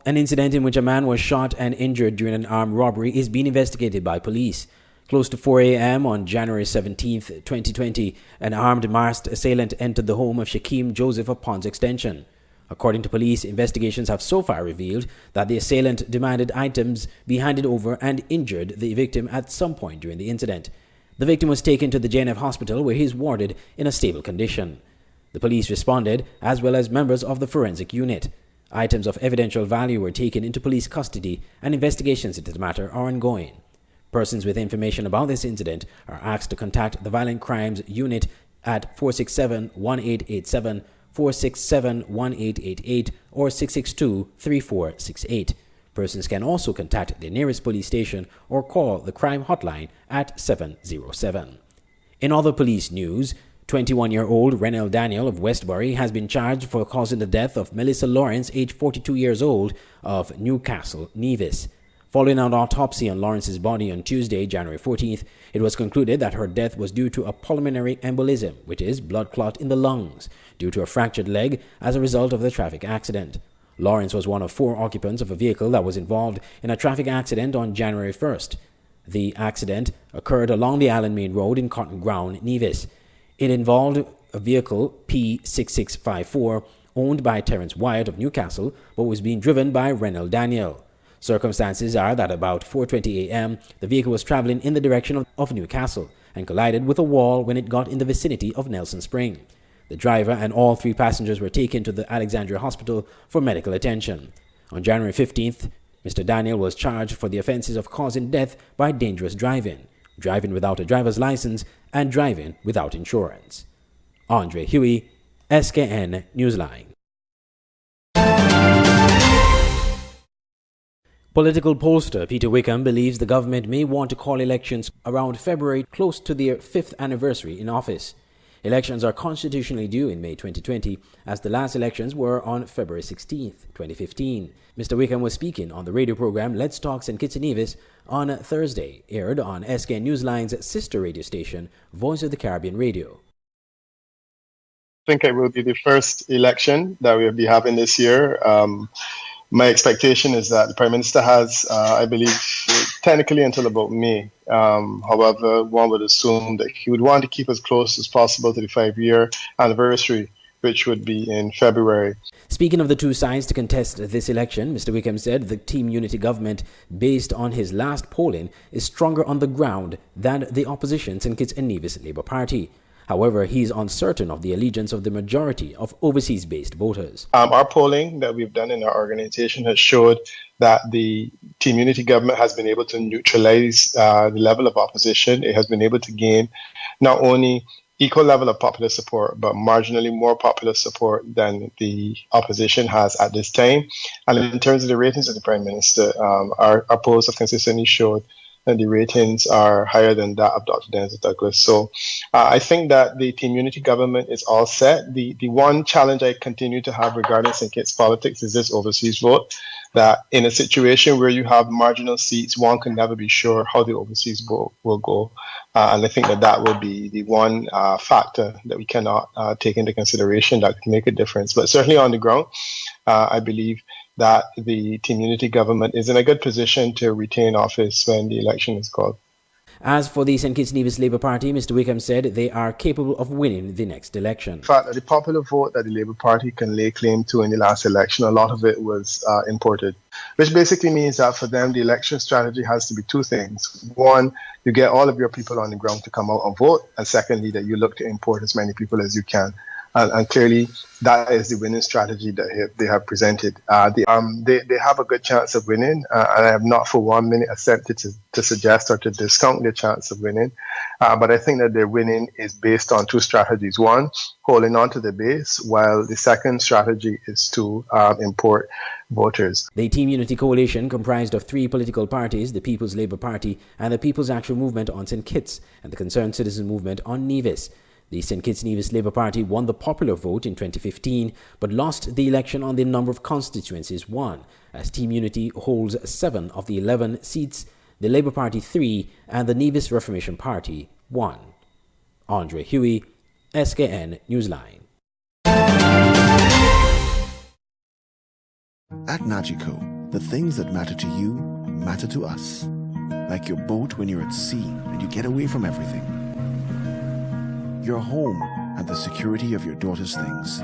An incident in which a man was shot and injured during an armed robbery is being investigated by police. Close to 4 a.m. on January 17, 2020, an armed masked assailant entered the home of Shaquem Joseph of Ponds Extension. According to police, investigations have so far revealed that the assailant demanded items be handed over and injured the victim at some point during the incident. The victim was taken to the JNF hospital where he is warded in a stable condition. The police responded, as well as members of the forensic unit. Items of evidential value were taken into police custody and investigations into the matter are ongoing. Persons with information about this incident are asked to contact the Violent Crimes Unit at 467-1887, 467-1888, or 662-3468. Persons can also contact their nearest police station or call the crime hotline at 707. In other police news, 21-year-old Renel Daniel of Westbury has been charged for causing the death of Melissa Lawrence, aged 42 years old, of Newcastle, Nevis. Following an autopsy on Lawrence's body on Tuesday, January 14th, it was concluded that her death was due to a pulmonary embolism, which is blood clot in the lungs, due to a fractured leg as a result of the traffic accident. Lawrence was one of 4 occupants of a vehicle that was involved in a traffic accident on January 1st. The accident occurred along the Allen Main Road in Cotton Ground, Nevis. It involved a vehicle P6654 owned by Terence Wyatt of Newcastle, but was being driven by Renel Daniel. Circumstances are that about 4:20 a.m., the vehicle was traveling in the direction of Newcastle and collided with a wall when it got in the vicinity of Nelson Spring. The driver and all 3 passengers were taken to the Alexandria Hospital for medical attention. On January 15th, Mr. Daniel was charged for the offenses of causing death by dangerous driving, driving without a driver's license, and driving without insurance. Andre Huey, Skn Newsline. Political pollster Peter Wickham believes the government may want to call elections around February, close to their 5th anniversary in office. Elections are constitutionally due in May 2020, as the last elections were on February 16, 2015. Mr. Wickham was speaking on the radio program Let's Talk St. Kitts and Nevis on Thursday, aired on Skn Newsline's sister radio station, Voice of the Caribbean Radio. I think it will be the first election that we'll be having this year. My expectation is that the Prime Minister has, I believe, technically until about May. However, one would assume that he would want to keep as close as possible to the 5-year anniversary, which would be in February. Speaking of the 2 sides to contest this election, Mr. Wickham said the Team Unity government, based on his last polling, is stronger on the ground than the opposition St. Kitts and Nevis Labour Party. However, he is uncertain of the allegiance of the majority of overseas-based voters. Our polling that we've done in our organization has showed that the Team Unity government has been able to neutralize the level of opposition. It has been able to gain not only equal level of popular support, but marginally more popular support than the opposition has at this time. And in terms of the ratings of the Prime Minister, our polls have consistently showed and the ratings are higher than that of Dr. Denzel Douglas. So I think that the Team Unity government is all set. The one challenge I continue to have regarding St. Kitts politics is this overseas vote, that in a situation where you have marginal seats, one can never be sure how the overseas vote will go. And I think that will be the one factor that we cannot take into consideration that can make a difference. But certainly on the ground, I believe that the Team Unity government is in a good position to retain office when the election is called. As for the St. Kitts Nevis Labour Party, Mr. Wickham said they are capable of winning the next election. In fact, the popular vote that the Labour Party can lay claim to in the last election, a lot of it was imported, which basically means that for them, the election strategy has to be 2 things. 1, you get all of your people on the ground to come out and vote, and secondly, that you look to import as many people as you can. And clearly, that is the winning strategy that they have presented. They have a good chance of winning, and I have not for 1 minute attempted to suggest or to discount their chance of winning. But I think that their winning is based on 2 strategies. 1, holding on to the base, while the second strategy is to import voters. The Team Unity coalition, comprised of 3 political parties, the People's Labour Party and the People's Action Movement on St. Kitts and the Concerned Citizen Movement on Nevis. The St. Kitts Nevis Labour Party won the popular vote in 2015, but lost the election on the number of constituencies won, as Team Unity holds 7 of the 11 seats, the Labour Party 3, and the Nevis Reformation Party 1. Andre Huey, Skn Newsline. At Najiko, The things that matter to you matter to us. Like your boat when you're at sea and you get away from everything. Your home and the security of your daughter's things.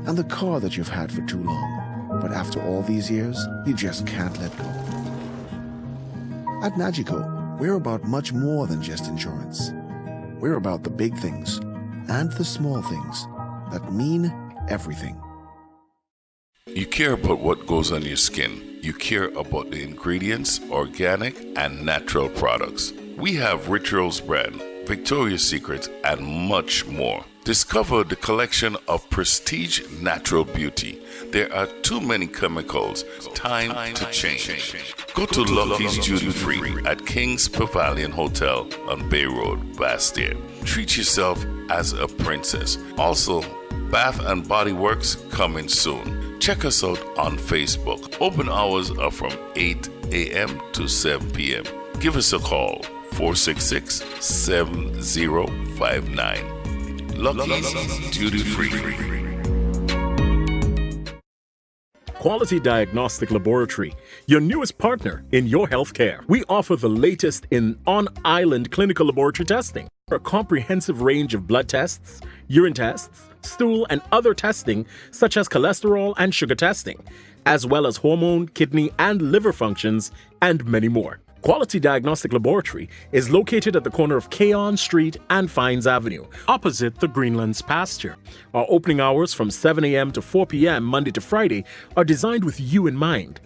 And the car that you've had for too long, but after all these years, you just can't let go. At Nagico, we're about much more than just insurance. We're about the big things and the small things that mean everything. You care about what goes on your skin. You care about the ingredients, organic and natural products. We have Rituals brand, Victoria's Secret, and much more. Discover the collection of prestige natural beauty. There are too many chemicals. Time to change. Go to Lucky's Duty Free at King's Pavilion Hotel on Bay Road, Bastia. Treat yourself as a princess. Also, Bath and Body Works coming soon. Check us out on Facebook. Open hours are from 8 a.m. to 7 p.m. Give us a call, 466-7059. Lucky's Duty Free. Quality Diagnostic Laboratory, your newest partner in your healthcare. We offer the latest in on-island clinical laboratory testing. A comprehensive range of blood tests, urine tests, stool and other testing such as cholesterol and sugar testing, as well as hormone, kidney and liver functions, and many more. Quality Diagnostic Laboratory is located at the corner of Keon Street and Fines Avenue, opposite the Greenlands pasture. Our opening hours from 7 a.m. to 4 p.m. Monday to Friday are designed with you in mind.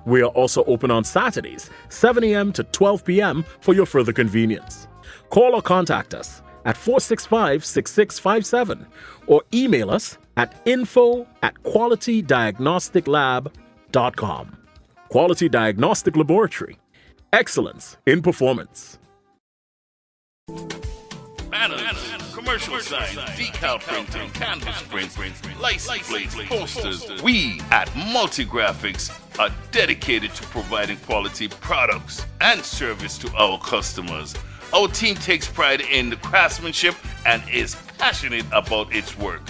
We are also open on Saturdays, 7 a.m. to 12 p.m. for your further convenience. Call or contact us at 465-6657 or email us at info@qualitydiagnosticlab.com. Quality Diagnostic Laboratory. Excellence in performance. Banners, commercial signs, decal printing, canvas prints, license plates, posters. We at Multigraphics are dedicated to providing quality products and service to our customers. Our team takes pride in the craftsmanship and is passionate about its work.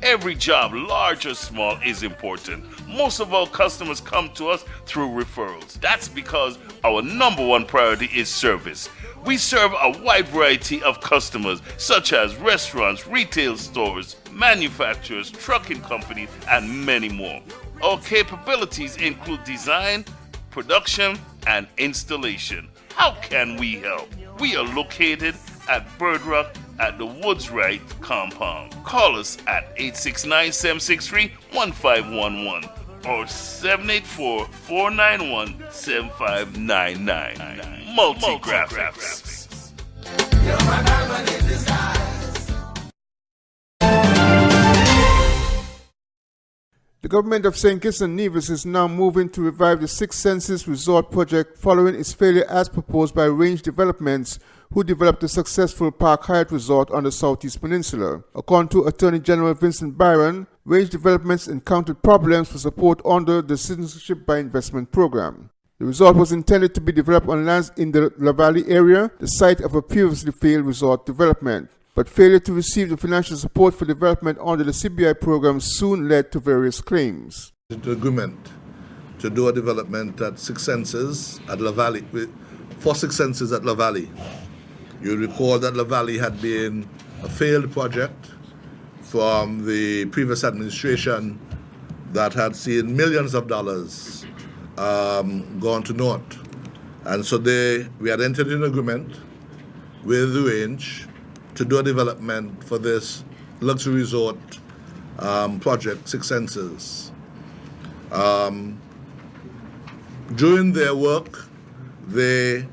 Every job, large or small, is important. Most of our customers come to us through referrals. That's because our number one priority is service. We serve a wide variety of customers, such as restaurants, retail stores, manufacturers, trucking companies, and many more. Our capabilities include design, production, and installation. How can we help? We are located at Bird Rock at the Woods Right compound. Call us at 869-763-1511 or 784-491-7599. Multigraphics. The government of St. Kitts and Nevis is now moving to revive the Six Senses Resort project following its failure as proposed by Range Developments, who developed the successful Park Hyatt Resort on the Southeast Peninsula. According to Attorney General Vincent Byron, Range Developments encountered problems for support under the Citizenship by Investment program. The resort was intended to be developed on lands in the La Valley area, the site of a previously failed resort development. But failure to receive the financial support for development under the CBI program soon led to various claims. The agreement to do a development at Six Senses at La Valley, for Six Senses at La Valley. You recall that La Valley had been a failed project from the previous administration that had seen millions of dollars gone to naught. And so we had entered an agreement with the Range to do a development for this luxury resort project, Six Senses. During their work, they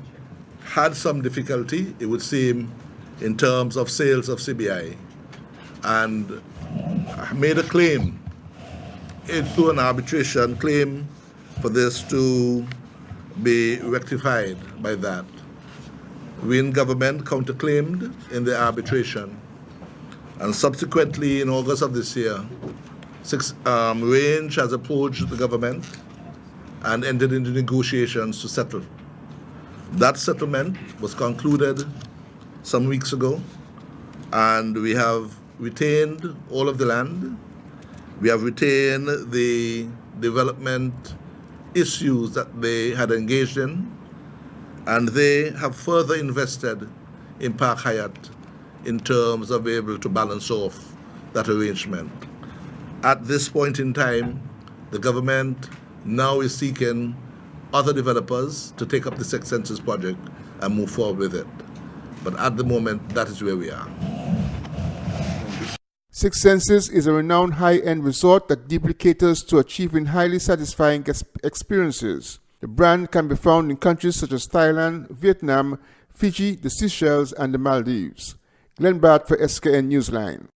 had some difficulty, it would seem, in terms of sales of CBI, and made a claim through an arbitration claim for this to be rectified by that. We in government counterclaimed in the arbitration, and subsequently in August of this year, Range has approached the government and entered into negotiations to settle. That settlement was concluded some weeks ago, and we have retained all of the land. We have retained the development issues that they had engaged in, and they have further invested in Park Hyatt in terms of being able to balance off that arrangement. At this point in time, the government now is seeking other developers to take up the Sixth Senses project and move forward with it. But at the moment, that is where we are. Sixth Senses is a renowned high-end resort that deeply caters to achieving highly satisfying experiences. The brand can be found in countries such as Thailand, Vietnam, Fiji, the Seychelles, and the Maldives. Glenn Bart for Skn Newsline.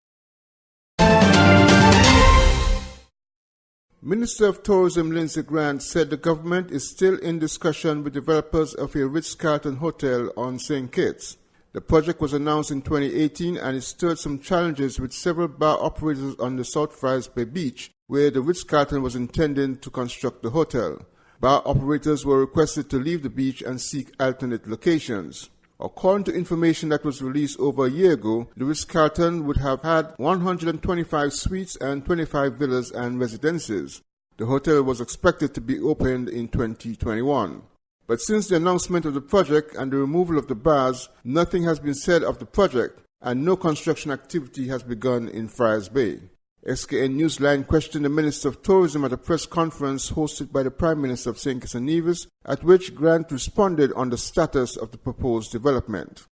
Minister of Tourism Lindsey Grant said the government is still in discussion with developers of a Ritz-Carlton hotel on St. Kitts. The project was announced in 2018 and it stirred some challenges with several bar operators on the South Fries Bay Beach, where the Ritz-Carlton was intending to construct the hotel. Bar operators were requested to leave the beach and seek alternate locations. According to information that was released over a year ago, the Ritz-Carlton would have had 125 suites and 25 villas and residences. The hotel was expected to be opened in 2021. But since the announcement of the project and the removal of the bars, nothing has been said of the project, and no construction activity has begun in Fries Bay. Skn Newsline questioned the Minister of Tourism at a press conference hosted by the Prime Minister of St. Kitts and Nevis, at which Grant responded on the status of the proposed development.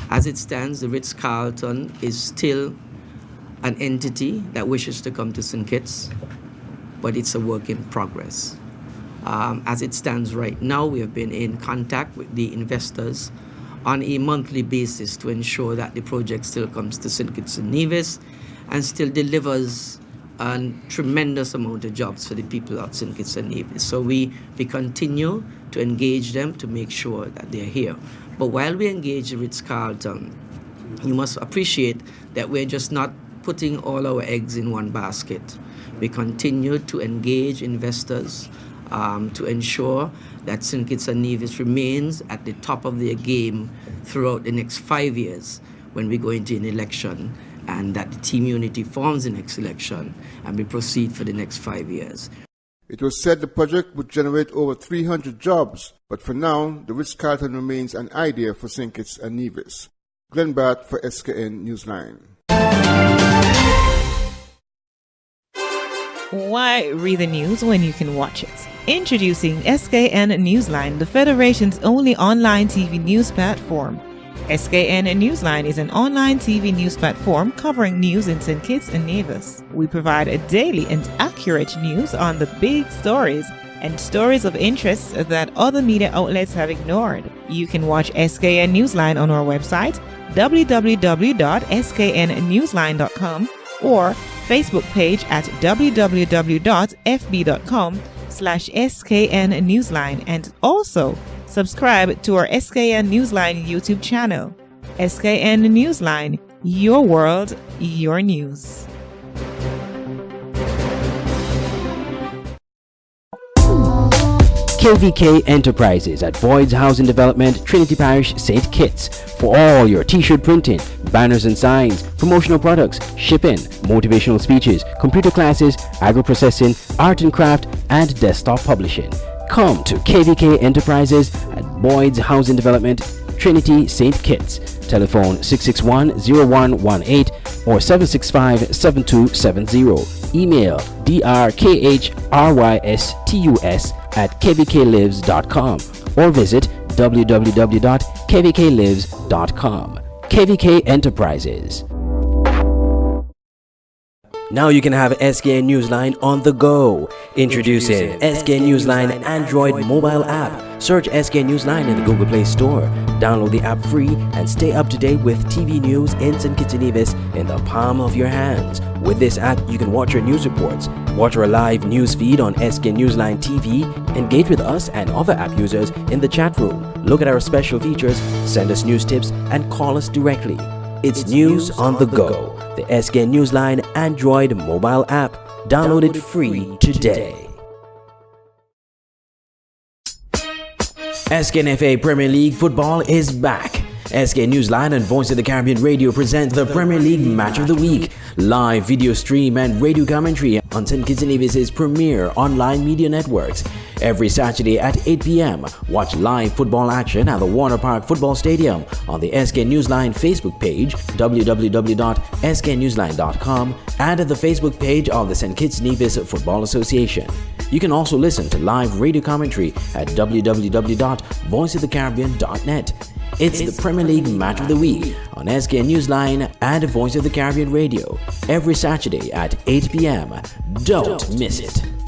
As it stands, the Ritz-Carlton is still an entity that wishes to come to St. Kitts, but it's a work in progress. As it stands right now, we have been in contact with the investors on a monthly basis to ensure that the project still comes to St. Kitts and Nevis and still delivers a tremendous amount of jobs for the people of St. Kitts and Nevis. So we continue to engage them to make sure that they're here. But while we engage the Ritz-Carlton, you must appreciate that we're just not putting all our eggs in one basket. We continue to engage investors to ensure that St. Kitts and Nevis remains at the top of their game throughout the next 5 years when we go into an election, and that the team unity forms the next election and we proceed for the next 5 years. It was said the project would generate over 300 jobs, but for now, the Ritz-Carlton remains an idea for St. Kitts and Nevis. Glenn Bart for Skn Newsline. Why read the news when you can watch it? Introducing Skn Newsline, the Federation's only online TV news platform. Skn Newsline is an online TV news platform covering news in St. Kitts and Nevis. We provide a daily and accurate news on the big stories and stories of interest that other media outlets have ignored. You can watch Skn Newsline on our website, www.sknnewsline.com, or Facebook page at www.fb.com/SKN Newsline, and also subscribe to our Skn Newsline YouTube channel. Skn Newsline, your world, your news. KVK Enterprises at Boyd's Housing Development, Trinity Parish, St. Kitts. For all your t-shirt printing, banners and signs, promotional products, shipping, motivational speeches, computer classes, agro-processing, art and craft, and desktop publishing. Come to KVK Enterprises at Boyd's Housing Development, Trinity, St. Kitts. Telephone 661-0118 or 765-7270. Email drkhrystus@kvklives.com or visit www.kvklives.com. KVK Enterprises. Now you can have Skn Newsline on the go. Introducing Skn Newsline Android mobile app. Search Skn Newsline in the Google Play Store. Download the app free and stay up to date with TV news in St. Kitts and Nevis in the palm of your hands. With this app, you can watch our news reports, watch our live news feed on Skn Newsline TV, engage with us and other app users in the chat room, look at our special features, send us news tips, and call us directly. It's news on the go. The Skn Newsline Android mobile app. Download it free today. SKNFA Premier League football is back. Skn Newsline and Voice of the Caribbean Radio present the Premier League Match of the Week. Live video stream and radio commentary on St. Kitts and Nevis' premier online media networks. Every Saturday at 8 p.m., watch live football action at the Warner Park Football Stadium on the Skn Newsline Facebook page, www.sknewsline.com, and at the Facebook page of the St. Kitts Nevis Football Association. You can also listen to live radio commentary at www.voiceofthecaribbean.net. It's the Premier League Match of the Week on Skn Newsline and Voice of the Caribbean Radio every Saturday at 8 p.m. Don't miss it.